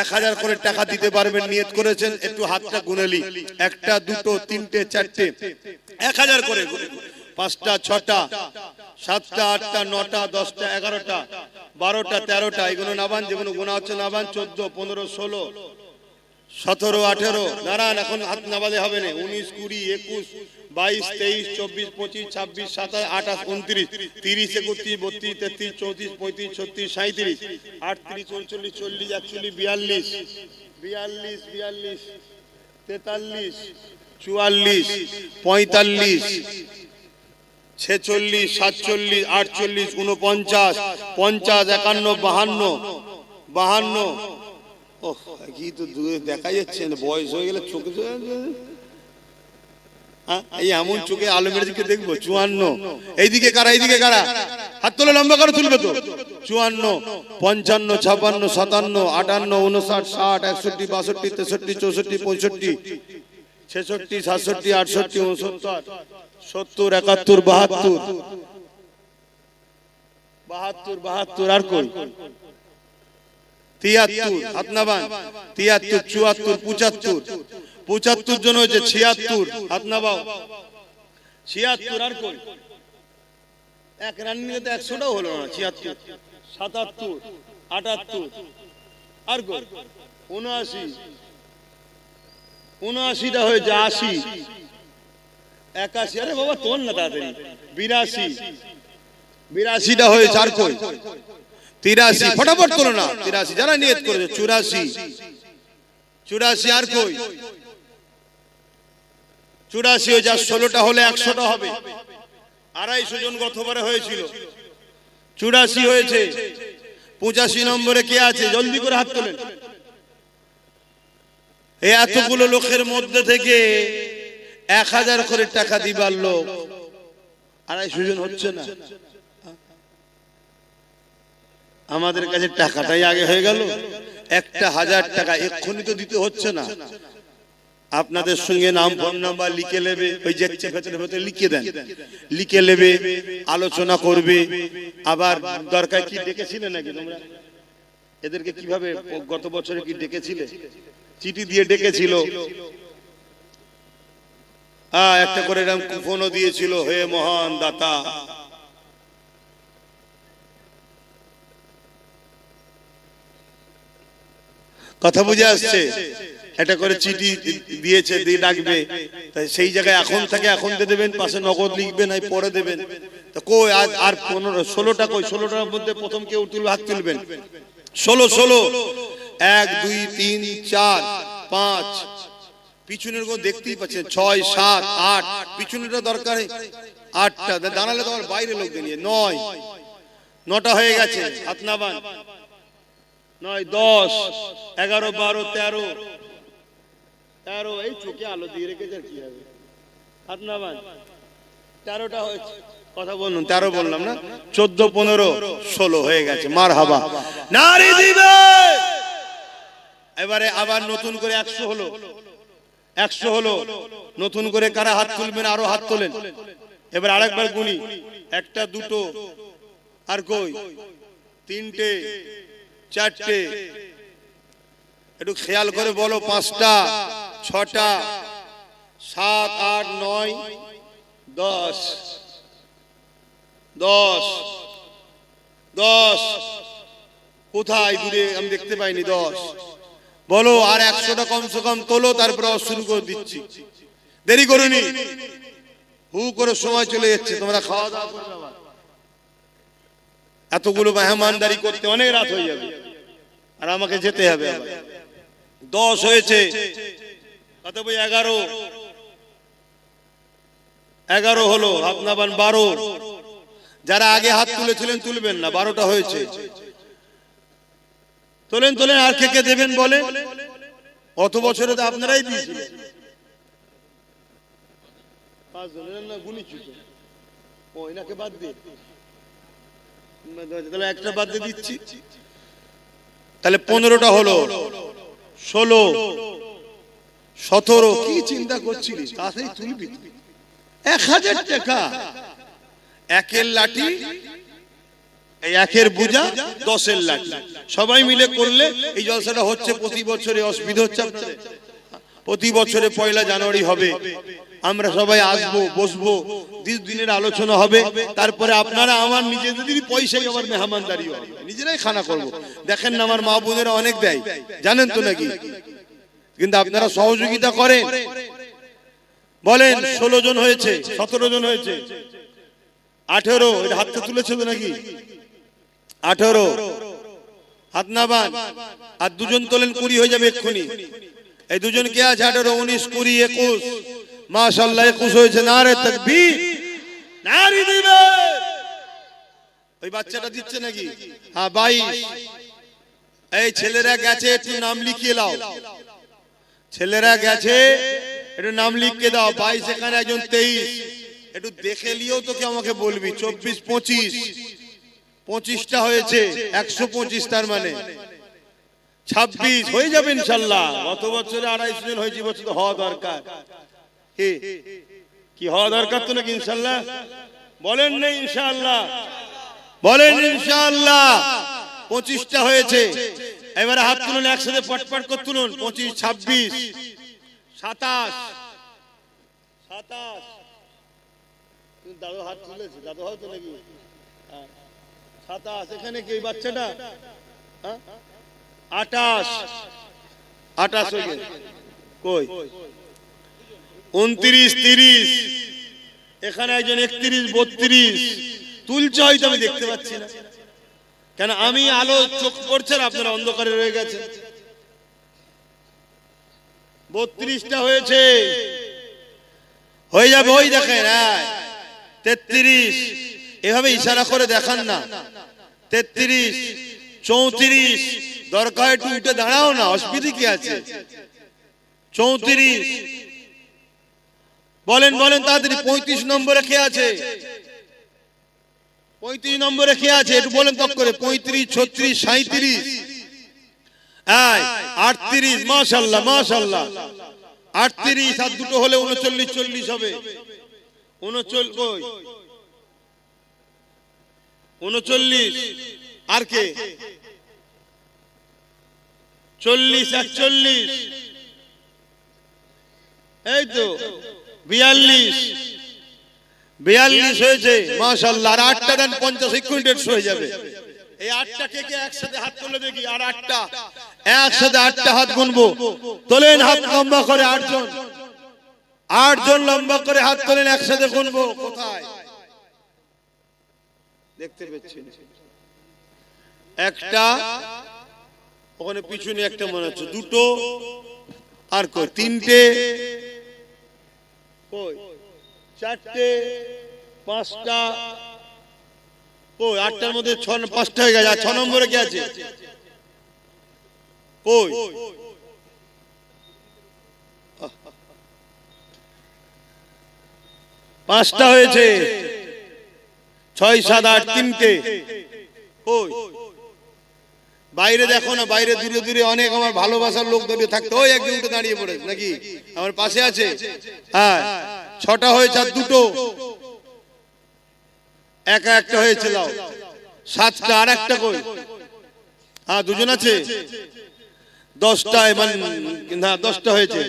1000 করে টাকা দিতে পারবেন, নিয়ত করেছেন? একটু হাতটা গুনে নি। 1টা 2টো 3টে 4টে 1000 করে, 5টা 6টা 7টা 8টা 9টা 10টা 11টা 12টা 13টা, এগুলো নাবান, যেগুলো গোনা হচ্ছে নাবান। 14 15 16 17 18 দাঁড়ান, এখন হাত নাবালে হবে না। 19 20 21 22 23 24 25 26 27 28 29 30 31 32 33 34 35 36 37 38 39 40 41 42 42 43 43 44 45 46 47 48 49 50 51 52 ওহ, কি তো দূরে দেখা যাচ্ছে না, বয়স হয়ে গেলে চোখে এই এমন চোখে আলো মেরে দিকে দেখবো। 54, এইদিকে কারা, এইদিকে কারা, হাত তোলা লম্বা করে তুলবে তো। 54 55 56 57 58 59 60 61 62 63 64 65 66 67 68 69 70 71 72 72 আর কই 73 হাত নাবান। 73 74 75 জন হয়েছে। 76 হাত নাবাও। 76 আর কই? এক রানিং এ তো 100টাও হলো না। 76 77 78 আর কই? 79 79টা হয়েছে। 80 81, আরে বাবা তোল না তাড়াতাড়ি। 82 82টা হয়েছে। আর কই? 83, ফটাফট তোলো না। 83 যারা নিয়ত করেছে। 84 আর কই? 84 হয়েছে। 16টা হলে 100টা হবে। 250 জন গতবারে হয়েছিল। 84 হয়েছে। 85 নম্বরে কে আছে? জলদি করে হাত তোলেন। এই এতগুলো লোকের মধ্যে থেকে 1000 করে টাকা দিবার লোক 250 জন হচ্ছে না। আমাদের কাছে টাকাটাই আগে হয়ে গেল। 1000 টাকা এক্ষুনি তো দিতে হচ্ছে না। আপনাদের সঙ্গে নাম ফোন নাম্বার লিখে নেবে, ওই যে ভেতরে ভেতরে লিখে দেন, লিখে নেবে, আলোচনা করবে। আবার দরকার কি ডেকেছিলে নাকি তোমরা এদেরকে? কিভাবে গত বছরে কি ডেকেছিলে? চিঠি দিয়ে ডেকেছিল, একটা করে এরকম কুপনও দিয়েছিল, হে মহান দাতা। কথা বুঝে আসছে? এটা করে চিঠি দিয়েছে, দিয়ে ডাকবে। তাই সেই জায়গায় এখন থেকে এখন দিয়ে দেবেন, পাশে নগদ লিখবেন, আর পরে দেবেন। তো কই আজ আর 16টা কই? 16টার মধ্যে প্রথম কেউ তুলবে, হাত তুলবেন। 16 1 2 3 4 5 পিছনের গো দেখতেই পাচ্ছেন, 6 7 8 পিছনেরটা দরকার 8টা দাঁড়ালে তোমার বাইরে লোকদের নিয়ে 9টা হয়ে গেছে। হাত নামান। 9 10 11 12 13 এই চোখে আলো দিয়ে রেখেছে, আর কি হবে? হাত নামান। 13টা হয়েছে, কথা বলুন। 13 বললাম না? 14 15 16 হয়ে গেছে। মারহাবা, নারী দিবে। এবারে আবার নতুন করে 100 হলো, 100 হলো। নতুন করে কারা হাত তুলবেন? আরো হাত তোলেন। এবার আরেকবার গুনি, 1টা 2টো, আর কই 3টে 4টে, একটু খেয়াল করে বলো। 5টা 6টা 7 8 9 10 10 10 কোথায় দূরে আমি দেখতে পাইনি। 10 বলো। আর 100টা কমসে কম তোলো, তারপরে শুরু করে দিচ্ছি। দেরি করুনি, হু করে সময় চলে যাচ্ছে। তোমরা খাওয়া দাওয়া করবে, আবার এতগুলো মেহমানদারি করতে অনেক রাত হয়ে যাবে, আর আমাকে যেতে হবে। 10 হয়েছে, কত বই? 11 হলো। হাত নামান। 12। যারা আগে হাত তুলেছিলেন তুলবেন না, 12টা হয়েছে। তোলেন তোলেন। আর কে কে দেবেন বলে? অত বছরে তো আপনারাই দিয়েছিলেন। 5 জনের না গুনিছি তো, ও এনাকে বাদ দিয়ে, তাহলে একটা বাদ দিয়ে দিচ্ছি। তাহলে 15টা হলো। 16 17 কি চিন্তা করছিলি? তাতেই তুলবি 1000 টাকা। একের লাঠি, এই একের বুঝা, 10-এর লাঠি, সবাই মিলে করলে এই জলসাটা হচ্ছে প্রতি বছরে। অসুবিধা হচ্ছে আপনাদের? প্রতি বছরে 1 জানুয়ারি হবে, আমরা সবাই আসবো, বসবো, দিনের আলোচনা হবে। তারপরে আপনারা আমার নিজেদের পয়সায় আবার মেহমানদারি হবে, নিজেরাই খানা করবো। দেখেন না, আমার মা বোনেরা অনেক দেয়, জানেন তো নাকি? কিন্তু আপনারা সহযোগিতা করেন। বলেন 16 জন হয়েছে, 17 জন হয়েছে, 18। এটা হাতটা তুলেছে তো নাকি? 18 হাত নামান। আর 2 জন তোলেন, 20 হয়ে যাবে এক্ষুনি। এই 2 জন কে আছে? 18 19 20 21। মাশাআল্লাহ 21 হয়েছে। নারে তাকবীর, নারী দিবে। ওই বাচ্চাটা দিচ্ছে নাকি? হ্যাঁ 22। এই ছেলেরা গেছে, একটু নাম লিখিয়ে দাও। ছেলেরা গেছে, একটু নাম লিখিয়ে দাও। 22 এখানে একজন, 23। একটু দেখে লিও তো, কি আমাকে বলবি। 24 25 25টা হয়েছে, 125। তার মানে 26 হয়ে যাবে ইনশাআল্লাহ। গত বছরে 250 জন হয়েছে, বছর তো হওয়া দরকার। কি হওয়া দরকার তো নাকি? ইনশাআল্লাহ বলেন না? ইনশাআল্লাহ বলেন। ইনশাআল্লাহ 25টা হয়েছে। এবারে হাত তুলুন, একসাথে পটপট করে তুলুন। 25 26 27 27। দাদু হাত তুলেছে, দাদু হয়তো নাকি? 27। এখানে কি বাচ্চাটা? 28 28 হয়ে গেছে। কই 29 30। এখানে একজন 31 32 তুলছে, হয়তো আমি দেখতে পাচ্ছি না। কেন? আমি আলো চোখ পড়ছে, আপনারা অন্ধকারে রয়ে গেছে। 32টা হয়েছে, হয়ে যাবে। ওই দেখেন 33। এভাবে ইশারা করে দেখান না। 33 34। দরকার একটু উঠে দাঁড়াও না, অসুবিধা কি আছে? 34। বলেন বলেন তাড়াতাড়ি। 35 নম্বরে কে আছে? 35 নম্বরে কে আছে? একটু বলেন তক করে। 35 36 37 38। মাশাআল্লাহ মাশাআল্লাহ। 38 আর দুটো হলে 39 40 হবে। 39 কই 39 আর কে 40 41 এই তো 42 হয়েছে মাশাআল্লাহ। আর 8টা দেন 50 সেকেন্ডের হয়ে যাবে। এই 8টা কে কে একসাথে হাত তুলে দেখি। আর 8টা একসাথে 8টা হাত গুনবো। তোলেন হাত লম্বা করে 8 জন, 8 জন লম্বা করে হাত তোলেন, একসাথে গুনবো। কোথায় দেখতে পাচ্ছেন? একটা ওখানে পিছনে একটা মনে হচ্ছে, দুটো আর কই 3টে কই 4টে 5টা কই 8টার মধ্যে 5টা হয়ে গেছে। আর 6 নম্বরে কি আছে কই 5টা হয়েছে। 6 7 8 3টে কই বাইরে দেখো না, বাইরে দূরে দূরে অনেক আমার ভালোবাসার লোক দাঁড়িয়ে থাকতো। ওই একজন উঠে দাঁড়িয়ে পড়ে নাকি আমার পাশে আছে। হ্যাঁ 6টা হয়েছে আর দুটো, একা একটা হয়েছে। দাও 7টা আর একটা কই? হ্যাঁ 2জন আছে। 10টা মানে না 10টা হয়েছে,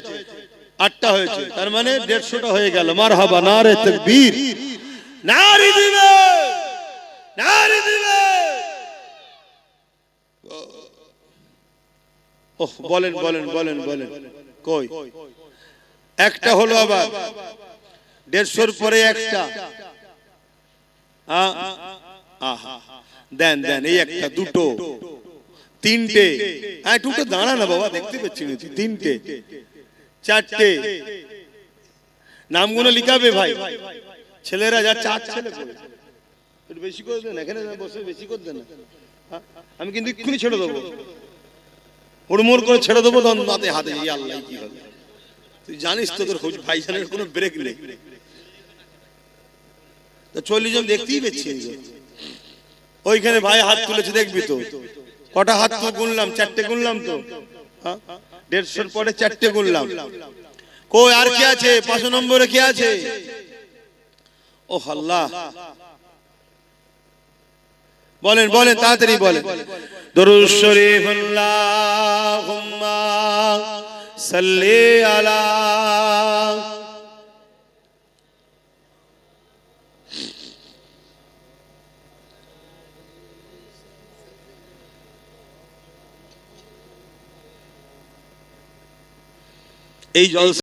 8টা হয়েছে। তার মানে 150টা হয়ে গেল। মারহাবা, নারে তাকবীর, নারে দিবে, নারে দিবে। ওহ বলেন বলেন বলেন বলেন কই একটা হলো, আবার 150-র পরে একটা। দেন দেন, এই একটা, দুটো, 3টে। হ্যাঁ দুটো দাঁড়া না বাবা, দেখতে পাচ্ছি না। 3টে 4টে। নামগুলো লিখাবে ভাই ছেলেরা। যা 4 ছেলে একটু বেশি করে দেন, এখানে বসে বেশি করে দেন। আমি কিন্তু এক্ষুনি ছেড়ে দেবো, হুড়মুড় করে ছেড়ে দেবো। দন্দাতে হাতে আল্লাহ কি হবে। তুই জানিস তো তোর ভাইজানের কোনো ব্রেক নেই। 40 জন দেখতেই পেয়েছি। ওইখানে ভাই হাত তুলেছে, দেখবি তো কটা হাত তো গুনলাম, 4টে গুনলাম তো। 150-র পরে 4টে গুনলাম। কই আর কি আছে? 5 নম্বরে কি আছে? ও আল্লাহ, বলেন বলেন তাড়াতাড়ি বলেন। দরুদ শরীফ, আল্লাহুম্মা সাল্লি আলা। এই জলসা